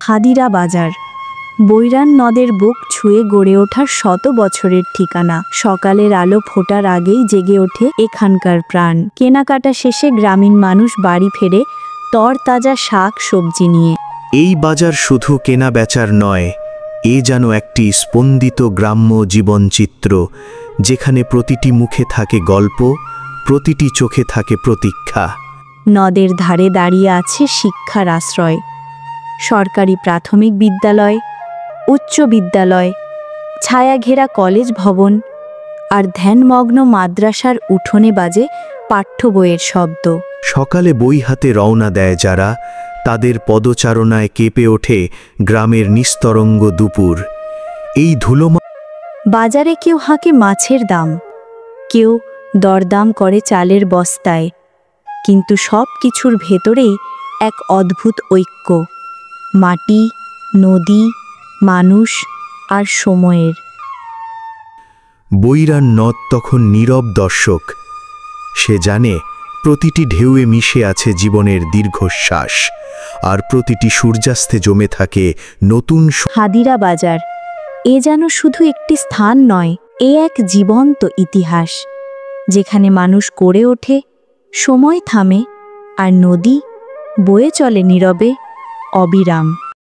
হাদিরা বাজার বৈরান নদের বুক ছুঁয়ে গড়ে ওঠার শত বছরের ঠিকানা। সকালের আলো ফোটার আগেই জেগে ওঠে এখানকার প্রাণ। কেনাকাটা শেষে গ্রামীণ মানুষ বাড়ি ফেরে তরতাজা শাক সবজি নিয়ে। এই বাজার শুধু কেনা বেচার নয়, এ যেন একটি স্পন্দিত গ্রাম্য জীবনচিত্র, যেখানে প্রতিটি মুখে থাকে গল্প, প্রতিটি চোখে থাকে প্রতীক্ষা। নদের ধারে দাঁড়িয়ে আছে শিক্ষার আশ্রয়, সরকারি প্রাথমিক বিদ্যালয়, উচ্চ বিদ্যালয়, ছায়াঘেরা কলেজ ভবন আর ধ্যানমগ্ন মাদ্রাসার উঠোনে বাজে পাঠ্য বইয়ের শব্দ। সকালে বই হাতে রওনা দেয় যারা, তাদের পদচারণায় কেঁপে ওঠে গ্রামের নিস্তরঙ্গ দুপুর। এই ধুলোময় বাজারে কেউ হাঁকে মাছের দাম, কেউ দরদাম করে চালের বস্তায়, কিন্তু সব কিছুর ভেতরেই এক অদ্ভুত ঐক্য, মাটি, নদী, মানুষ আর সময়ের। বৈরান নদ তখন নীরব দর্শক। সে জানে প্রতিটি ঢেউয়ে মিশে আছে জীবনের দীর্ঘশ্বাস, আর প্রতিটি সূর্যাস্তে জমে থাকে নতুন। হাদিরা বাজার এ যেন শুধু একটি স্থান নয়, এ এক জীবন্ত ইতিহাস, যেখানে মানুষ গড়ে ওঠে, সময় থামে, আর নদী বয়ে চলে নীরবে, অবিরাম।